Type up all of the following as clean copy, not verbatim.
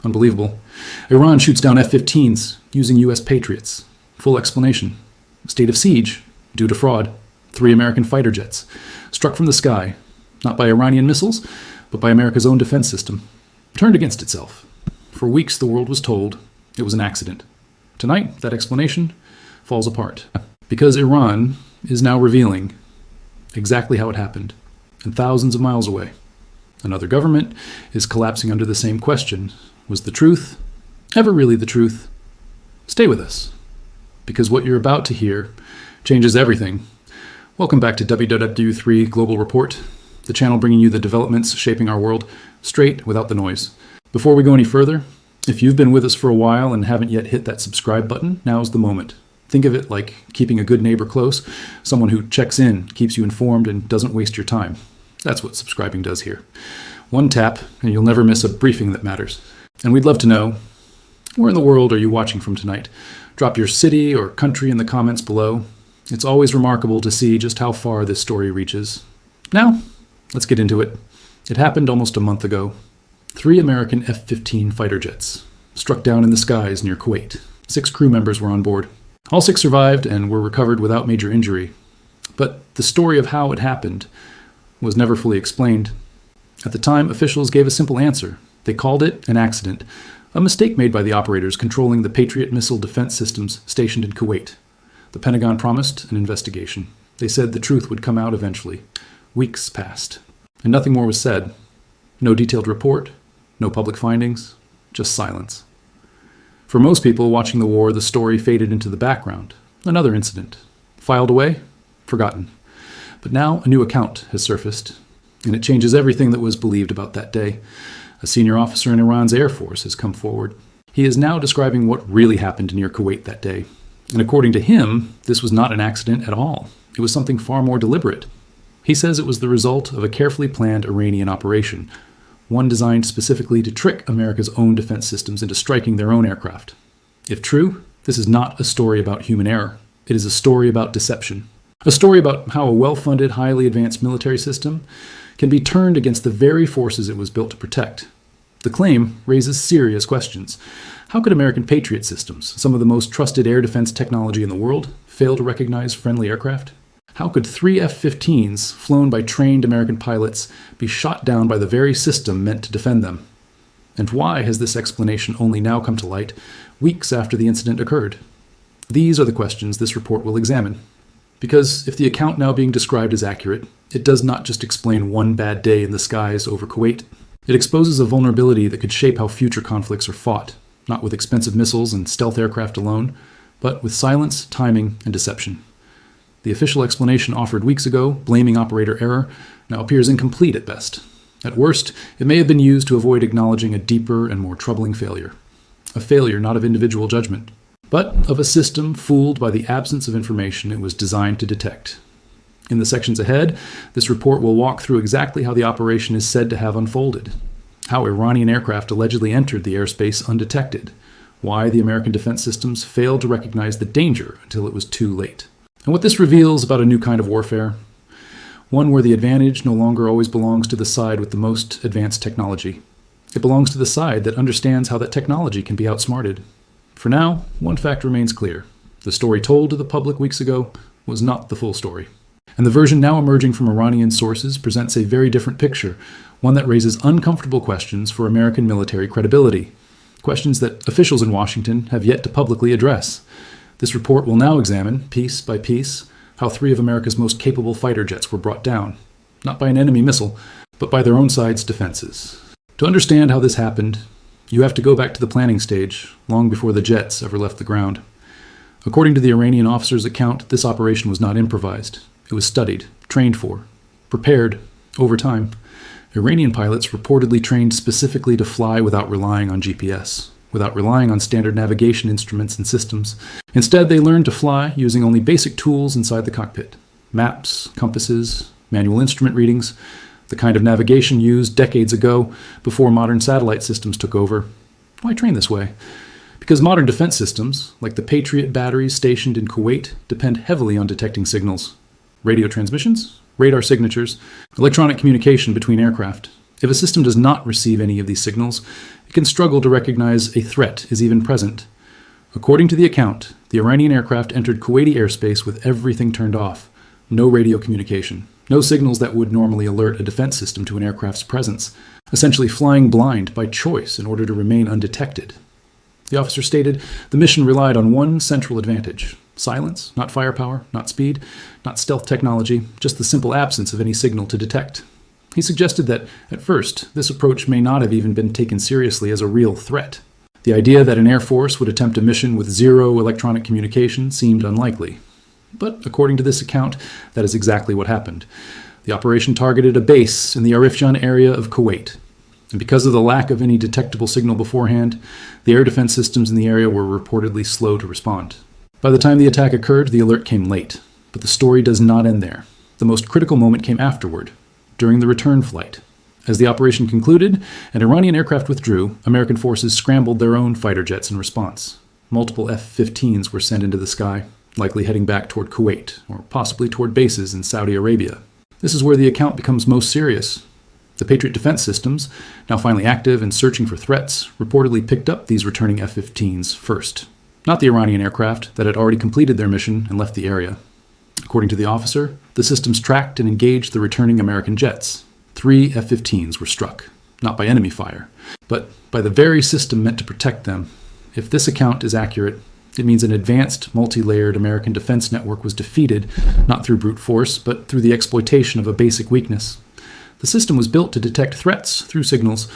Unbelievable. Iran shoots down F-15s using US Patriots. Full explanation. State of siege due to fraud. 3 American fighter jets struck from the sky, not by Iranian missiles, but by America's own defense system, turned against itself. For weeks the world was told it was an accident. Tonight, that explanation falls apart, because Iran is now revealing exactly how it happened, and thousands of miles away. Another government is collapsing under the same question. Was the truth ever really the truth? Stay with us, because what you're about to hear changes everything. Welcome back to WW3 Global Report, the channel bringing you the developments shaping our world straight without the noise. Before we go any further, if you've been with us for a while and haven't yet hit that subscribe button, now's the moment. Think of it like keeping a good neighbor close, someone who checks in, keeps you informed, and doesn't waste your time. That's what subscribing does here. One tap, and you'll never miss a briefing that matters. And we'd love to know, where in the world are you watching from tonight? Drop your city or country in the comments below. It's always remarkable to see just how far this story reaches. Now, let's get into it. It happened almost a month ago. 3 American F-15 fighter jets struck down in the skies near Kuwait. 6 crew members were on board. All 6 survived and were recovered without major injury. But the story of how it happened was never fully explained. At the time, officials gave a simple answer. They called it an accident, a mistake made by the operators controlling the Patriot missile defense systems stationed in Kuwait. The Pentagon promised an investigation. They said the truth would come out eventually. Weeks passed, and nothing more was said. No detailed report, no public findings, just silence. For most people watching the war, the story faded into the background. Another incident. Filed away, forgotten. But now a new account has surfaced, and it changes everything that was believed about that day. A senior officer in Iran's Air Force has come forward. He is now describing what really happened near Kuwait that day. And according to him, this was not an accident at all. It was something far more deliberate. He says it was the result of a carefully planned Iranian operation, one designed specifically to trick America's own defense systems into striking their own aircraft. If true, this is not a story about human error. It is a story about deception. A story about how a well-funded, highly advanced military system can be turned against the very forces it was built to protect. The claim raises serious questions. How could American Patriot systems, some of the most trusted air defense technology in the world, fail to recognize friendly aircraft? How could 3 F-15s, flown by trained American pilots, be shot down by the very system meant to defend them? And why has this explanation only now come to light, weeks after the incident occurred? These are the questions this report will examine. Because if the account now being described is accurate, it does not just explain one bad day in the skies over Kuwait. It exposes a vulnerability that could shape how future conflicts are fought, not with expensive missiles and stealth aircraft alone, but with silence, timing, and deception. The official explanation offered weeks ago, blaming operator error, now appears incomplete at best. At worst, it may have been used to avoid acknowledging a deeper and more troubling failure. A failure not of individual judgment, but of a system fooled by the absence of information it was designed to detect. In the sections ahead, this report will walk through exactly how the operation is said to have unfolded, how Iranian aircraft allegedly entered the airspace undetected, why the American defense systems failed to recognize the danger until it was too late, and what this reveals about a new kind of warfare, one where the advantage no longer always belongs to the side with the most advanced technology. It belongs to the side that understands how that technology can be outsmarted. For now, one fact remains clear. The story told to the public weeks ago was not the full story. And the version now emerging from Iranian sources presents a very different picture, one that raises uncomfortable questions for American military credibility, questions that officials in Washington have yet to publicly address. This report will now examine, piece by piece, how 3 of America's most capable fighter jets were brought down, not by an enemy missile, but by their own side's defenses. To understand how this happened, you have to go back to the planning stage, long before the jets ever left the ground. According to the Iranian officer's account, this operation was not improvised. It was studied, trained for, prepared over time. Iranian pilots reportedly trained specifically to fly without relying on GPS, without relying on standard navigation instruments and systems. Instead, they learned to fly using only basic tools inside the cockpit: maps, compasses, manual instrument readings, the kind of navigation used decades ago before modern satellite systems took over. Why train this way? Because modern defense systems, like the Patriot batteries stationed in Kuwait, depend heavily on detecting signals. Radio transmissions, radar signatures, electronic communication between aircraft. If a system does not receive any of these signals, it can struggle to recognize a threat is even present. According to the account, the Iranian aircraft entered Kuwaiti airspace with everything turned off. No radio communication, no signals that would normally alert a defense system to an aircraft's presence, essentially flying blind by choice in order to remain undetected. The officer stated the mission relied on one central advantage: silence, not firepower, not speed, not stealth technology, just the simple absence of any signal to detect. He suggested that, at first, this approach may not have even been taken seriously as a real threat. The idea that an air force would attempt a mission with zero electronic communication seemed unlikely. But according to this account, that is exactly what happened. The operation targeted a base in the Arifjan area of Kuwait. And because of the lack of any detectable signal beforehand, the air defense systems in the area were reportedly slow to respond. By the time the attack occurred, the alert came late. But the story does not end there. The most critical moment came afterward, during the return flight. As the operation concluded and Iranian aircraft withdrew, American forces scrambled their own fighter jets in response. Multiple F-15s were sent into the sky, likely heading back toward Kuwait, or possibly toward bases in Saudi Arabia. This is where the account becomes most serious. The Patriot defense systems, now finally active and searching for threats, reportedly picked up these returning F-15s first, not the Iranian aircraft that had already completed their mission and left the area. According to the officer, the systems tracked and engaged the returning American jets. 3 F-15s were struck, not by enemy fire, but by the very system meant to protect them. If this account is accurate, it means an advanced, multi-layered American defense network was defeated, not through brute force, but through the exploitation of a basic weakness. The system was built to detect threats through signals.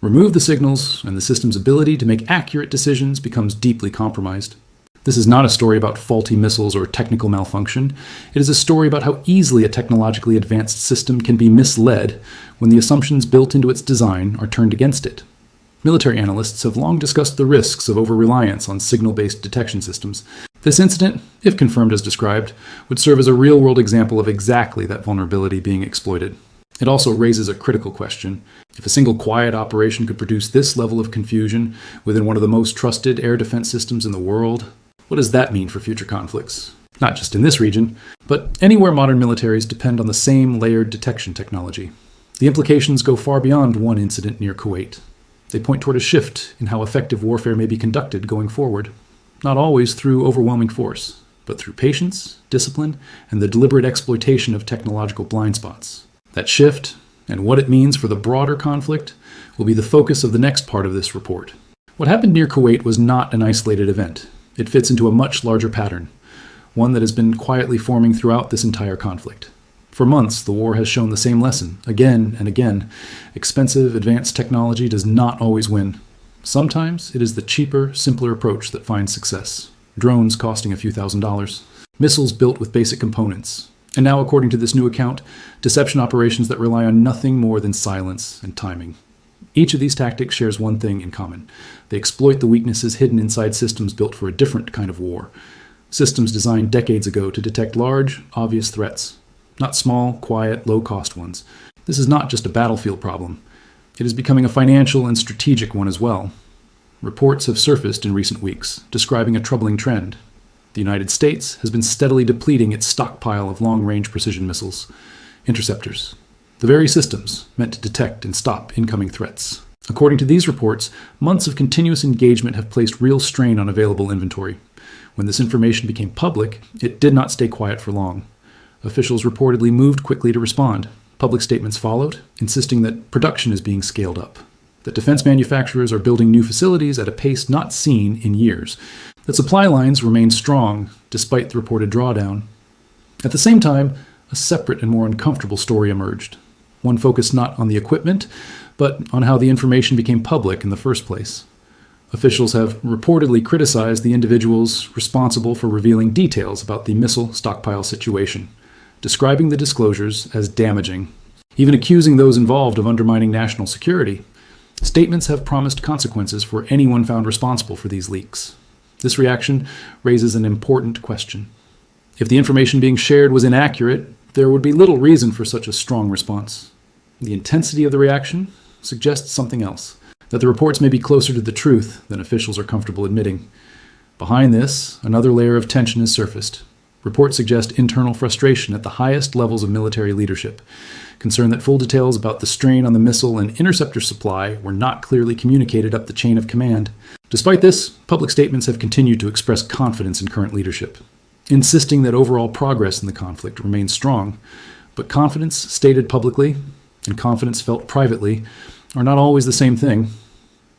Remove the signals, and the system's ability to make accurate decisions becomes deeply compromised. This is not a story about faulty missiles or technical malfunction. It is a story about how easily a technologically advanced system can be misled when the assumptions built into its design are turned against it. Military analysts have long discussed the risks of over-reliance on signal-based detection systems. This incident, if confirmed as described, would serve as a real-world example of exactly that vulnerability being exploited. It also raises a critical question. If a single quiet operation could produce this level of confusion within one of the most trusted air defense systems in the world, what does that mean for future conflicts? Not just in this region, but anywhere modern militaries depend on the same layered detection technology. The implications go far beyond one incident near Kuwait. They point toward a shift in how effective warfare may be conducted going forward, not always through overwhelming force, but through patience, discipline, and the deliberate exploitation of technological blind spots. That shift, and what it means for the broader conflict, will be the focus of the next part of this report. What happened near Kuwait was not an isolated event. It fits into a much larger pattern, one that has been quietly forming throughout this entire conflict. For months, the war has shown the same lesson, again and again. Expensive, advanced technology does not always win. Sometimes it is the cheaper, simpler approach that finds success. Drones costing a few $1,000s, missiles built with basic components, and now, according to this new account, deception operations that rely on nothing more than silence and timing. Each of these tactics shares one thing in common. They exploit the weaknesses hidden inside systems built for a different kind of war. Systems designed decades ago to detect large, obvious threats. Not small, quiet, low-cost ones. This is not just a battlefield problem. It is becoming a financial and strategic one as well. Reports have surfaced in recent weeks, describing a troubling trend. The United States has been steadily depleting its stockpile of long-range precision missiles, interceptors, the very systems meant to detect and stop incoming threats. According to these reports, months of continuous engagement have placed real strain on available inventory. When this information became public, it did not stay quiet for long. Officials reportedly moved quickly to respond. Public statements followed, insisting that production is being scaled up, that defense manufacturers are building new facilities at a pace not seen in years, that supply lines remain strong despite the reported drawdown. At the same time, a separate and more uncomfortable story emerged, one focused not on the equipment, but on how the information became public in the first place. Officials have reportedly criticized the individuals responsible for revealing details about the missile stockpile situation, describing the disclosures as damaging, even accusing those involved of undermining national security. Statements have promised consequences for anyone found responsible for these leaks. This reaction raises an important question. If the information being shared was inaccurate, there would be little reason for such a strong response. The intensity of the reaction suggests something else, that the reports may be closer to the truth than officials are comfortable admitting. Behind this, another layer of tension has surfaced. Reports suggest internal frustration at the highest levels of military leadership. concern that full details about the strain on the missile and interceptor supply were not clearly communicated up the chain of command. Despite this, public statements have continued to express confidence in current leadership, insisting that overall progress in the conflict remains strong. But confidence stated publicly and confidence felt privately are not always the same thing.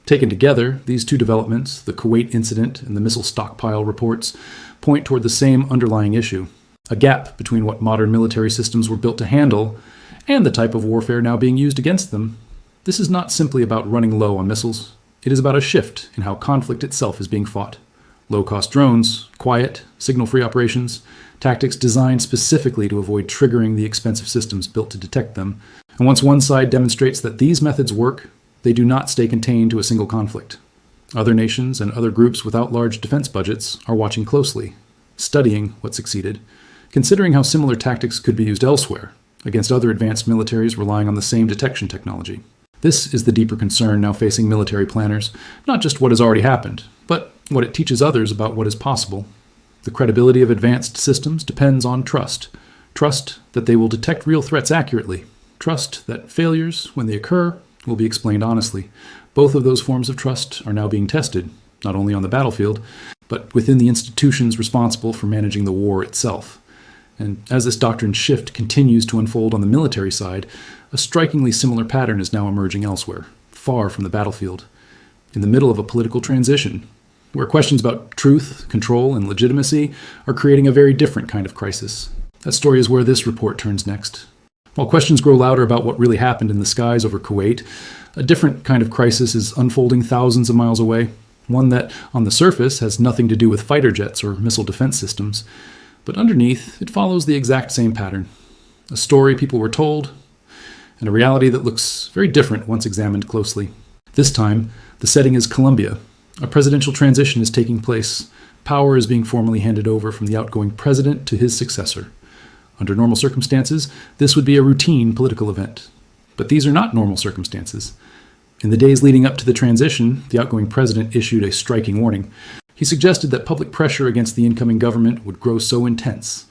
Taken together, these two developments, the Kuwait incident and the missile stockpile reports, point toward the same underlying issue: a gap between what modern military systems were built to handle and the type of warfare now being used against them. This is not simply about running low on missiles. It is about a shift in how conflict itself is being fought. Low-cost drones, quiet, signal-free operations, tactics designed specifically to avoid triggering the expensive systems built to detect them. And once one side demonstrates that these methods work, they do not stay contained to a single conflict. Other nations and other groups without large defense budgets are watching closely, studying what succeeded, considering how similar tactics could be used elsewhere, against other advanced militaries relying on the same detection technology. This is the deeper concern now facing military planners, not just what has already happened, but what it teaches others about what is possible. The credibility of advanced systems depends on trust. Trust that they will detect real threats accurately. Trust that failures, when they occur, will be explained honestly. Both of those forms of trust are now being tested, not only on the battlefield, but within the institutions responsible for managing the war itself. And as this doctrine shift continues to unfold on the military side, a strikingly similar pattern is now emerging elsewhere, far from the battlefield, in the middle of a political transition, where questions about truth, control, and legitimacy are creating a very different kind of crisis. That story is where this report turns next. While questions grow louder about what really happened in the skies over Kuwait, a different kind of crisis is unfolding thousands of miles away, one that, on the surface, has nothing to do with fighter jets or missile defense systems. But underneath, it follows the exact same pattern. A story people were told, and a reality that looks very different once examined closely. This time, the setting is Colombia. A presidential transition is taking place. Power is being formally handed over from the outgoing president to his successor. Under normal circumstances, this would be a routine political event. But these are not normal circumstances. In the days leading up to the transition, the outgoing president issued a striking warning. He suggested that public pressure against the incoming government would grow so intense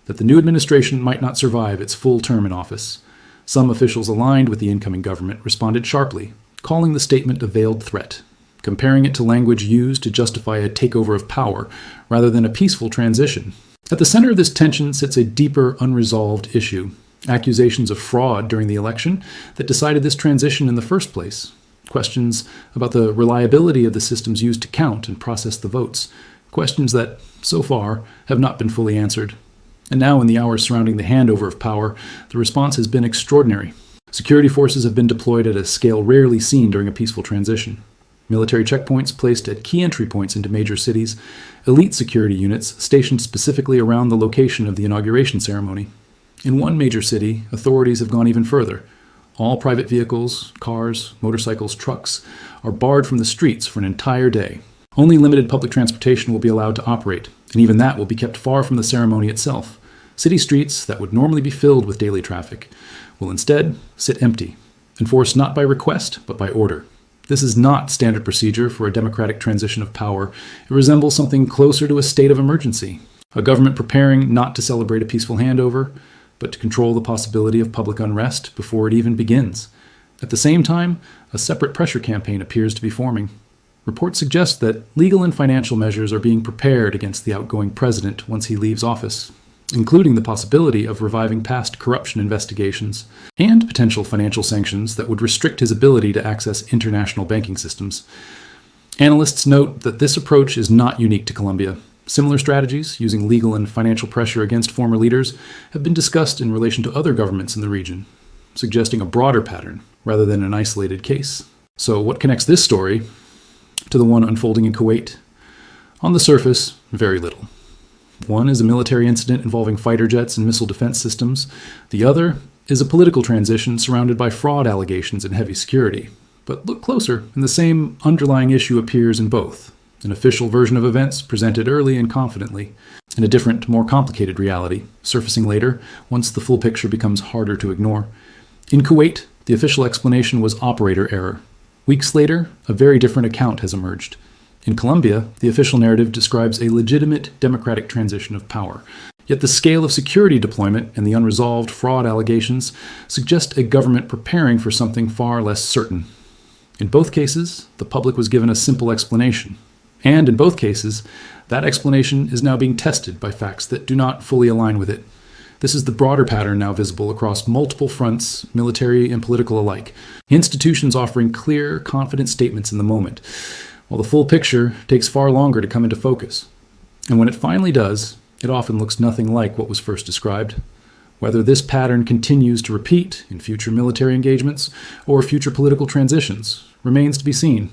that the new administration might not survive its full term in office. Some officials aligned with the incoming government responded sharply, calling the statement a veiled threat, comparing it to language used to justify a takeover of power rather than a peaceful transition. At the center of this tension sits a deeper, unresolved issue: accusations of fraud during the election that decided this transition in the first place. Questions about the reliability of the systems used to count and process the votes. Questions that, so far, have not been fully answered. And now, in the hours surrounding the handover of power, the response has been extraordinary. Security forces have been deployed at a scale rarely seen during a peaceful transition. Military checkpoints placed at key entry points into major cities, elite security units stationed specifically around the location of the inauguration ceremony. In one major city, authorities have gone even further. All private vehicles, cars, motorcycles, trucks are barred from the streets for an entire day. Only limited public transportation will be allowed to operate, and even that will be kept far from the ceremony itself. City streets that would normally be filled with daily traffic will instead sit empty, enforced not by request, but by order. This is not standard procedure for a democratic transition of power. It resembles something closer to a state of emergency, a government preparing not to celebrate a peaceful handover, but to control the possibility of public unrest before it even begins. At the same time, a separate pressure campaign appears to be forming. Reports suggest that legal and financial measures are being prepared against the outgoing president once he leaves office, including the possibility of reviving past corruption investigations and potential financial sanctions that would restrict his ability to access international banking systems. Analysts note that this approach is not unique to Colombia. Similar strategies, using legal and financial pressure against former leaders, have been discussed in relation to other governments in the region, suggesting a broader pattern rather than an isolated case. So what connects this story to the one unfolding in Kuwait? On the surface, very little. One is a military incident involving fighter jets and missile defense systems. The other is a political transition surrounded by fraud allegations and heavy security. But look closer, and the same underlying issue appears in both. An official version of events presented early and confidently, and a different, more complicated reality, surfacing later once the full picture becomes harder to ignore. In Kuwait, the official explanation was operator error. Weeks later, a very different account has emerged. In Colombia, the official narrative describes a legitimate democratic transition of power. Yet the scale of security deployment and the unresolved fraud allegations suggest a government preparing for something far less certain. In both cases, the public was given a simple explanation. And in both cases, that explanation is now being tested by facts that do not fully align with it. This is the broader pattern now visible across multiple fronts, military and political alike. Institutions offering clear, confident statements in the moment, while the full picture takes far longer to come into focus. And when it finally does, it often looks nothing like what was first described. Whether this pattern continues to repeat in future military engagements or future political transitions remains to be seen.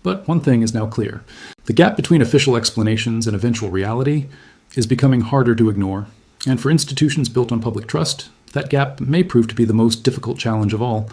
But one thing is now clear. The gap between official explanations and eventual reality is becoming harder to ignore. And for institutions built on public trust, that gap may prove to be the most difficult challenge of all.